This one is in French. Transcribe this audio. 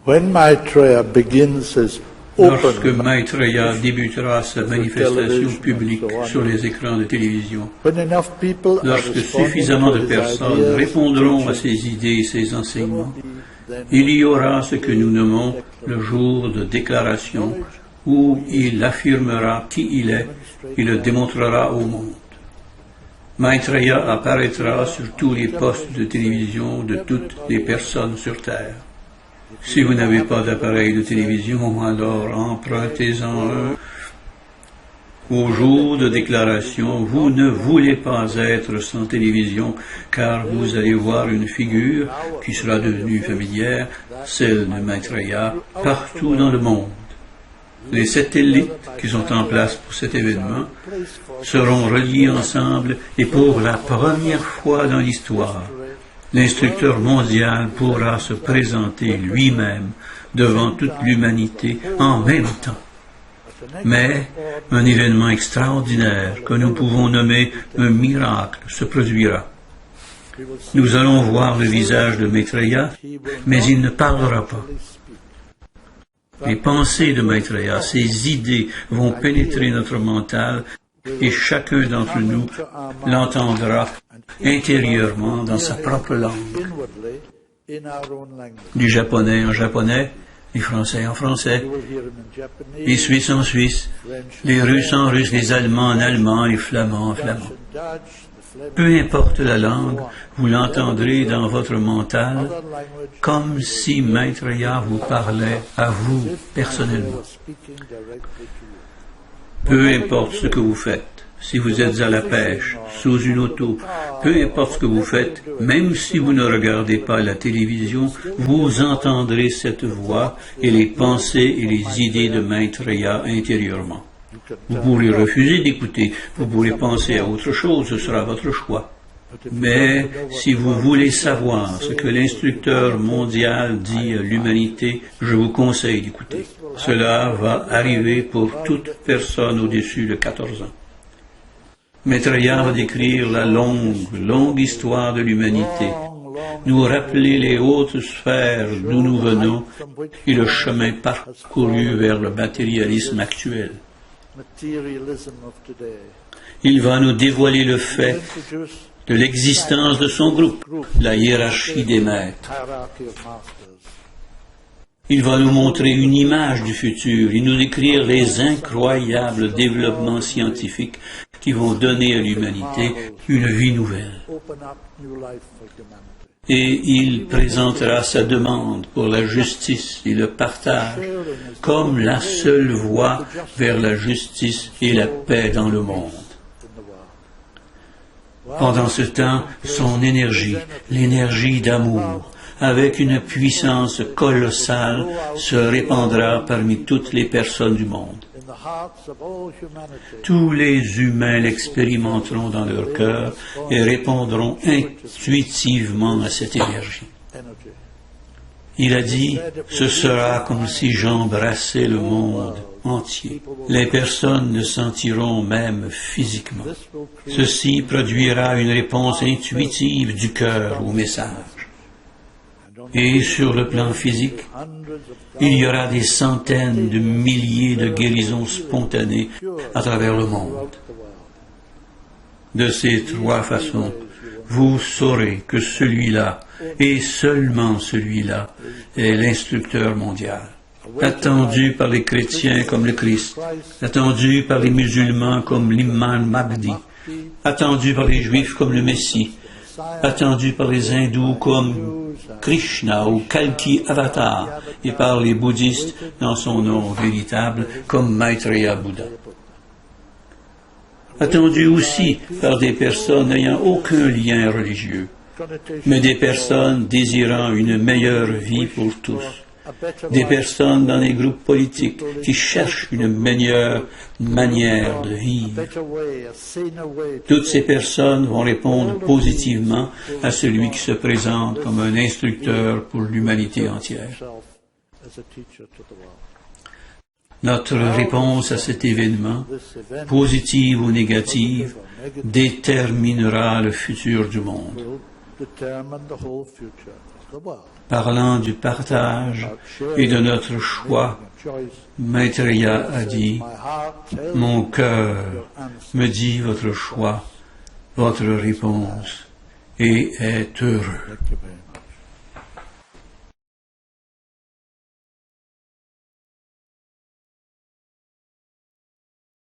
When Maitreya begins his Lorsque Maitreya débutera sa manifestation publique sur les écrans de télévision, lorsque suffisamment de personnes répondront à ses idées et ses enseignements, il y aura ce que nous nommons le jour de déclaration, où il affirmera qui il est et le démontrera au monde. Maitreya apparaîtra sur tous les postes de télévision de toutes les personnes sur Terre. Si vous n'avez pas d'appareil de télévision, alors empruntez-en un. Au jour de déclaration, vous ne voulez pas être sans télévision, car vous allez voir une figure qui sera devenue familière, celle de Maitreya, partout dans le monde. Les satellites qui sont en place pour cet événement seront reliés ensemble et pour la première fois dans l'histoire, l'instructeur mondial pourra se présenter lui-même devant toute l'humanité en même temps. Mais un événement extraordinaire que nous pouvons nommer un miracle se produira. Nous allons voir le visage de Maitreya, mais il ne parlera pas. Les pensées de Maitreya, ses idées vont pénétrer notre mental et chacun d'entre nous l'entendra intérieurement dans sa propre langue. Du japonais en japonais, les français en français, les suisses en suisse, les russes en russe, les allemands en allemand, les flamands en flamand. Peu importe la langue, vous l'entendrez dans votre mental comme si Maitreya vous parlait à vous personnellement. Peu importe ce que vous faites, si vous êtes à la pêche, sous une auto, peu importe ce que vous faites, même si vous ne regardez pas la télévision, vous entendrez cette voix et les pensées et les idées de Maitreya intérieurement. Vous pourrez refuser d'écouter, vous pourrez penser à autre chose, ce sera votre choix. Mais si vous voulez savoir ce que l'instructeur mondial dit à l'humanité, je vous conseille d'écouter. Cela va arriver pour toute personne au-dessus de 14 ans. Maitreya va décrire la longue histoire de l'humanité, nous rappeler les hautes sphères d'où nous venons et le chemin parcouru vers le matérialisme actuel. Il va nous dévoiler le fait de l'existence de son groupe, la hiérarchie des maîtres. Il va nous montrer une image du futur et nous décrire les incroyables développements scientifiques qui vont donner à l'humanité une vie nouvelle. Et il présentera sa demande pour la justice et le partage comme la seule voie vers la justice et la paix dans le monde. Pendant ce temps, son énergie, l'énergie d'amour, avec une puissance colossale, se répandra parmi toutes les personnes du monde. Tous les humains l'expérimenteront dans leur cœur et répondront intuitivement à cette énergie. Il a dit, ce sera comme si j'embrassais le monde entier. Les personnes le sentiront même physiquement. Ceci produira une réponse intuitive du cœur au message. Et sur le plan physique, il y aura des centaines de milliers de guérisons spontanées à travers le monde. De ces trois façons, vous saurez que celui-là, et seulement celui-là, est l'instructeur mondial. Attendu par les chrétiens comme le Christ, attendu par les musulmans comme l'Imam Mahdi, attendu par les juifs comme le Messie, attendu par les hindous comme Krishna ou Kalki Avatar, et par les bouddhistes dans son nom véritable comme Maitreya Bouddha. Attendu aussi par des personnes n'ayant aucun lien religieux, mais des personnes désirant une meilleure vie pour tous. Des personnes dans les groupes politiques qui cherchent une meilleure manière de vivre. Toutes ces personnes vont répondre positivement à celui qui se présente comme un instructeur pour l'humanité entière. Notre réponse à cet événement, positive ou négative, déterminera le futur du monde. Parlant du partage et de notre choix, Maitreya a dit, « Mon cœur me dit votre choix, votre réponse, et est heureux. »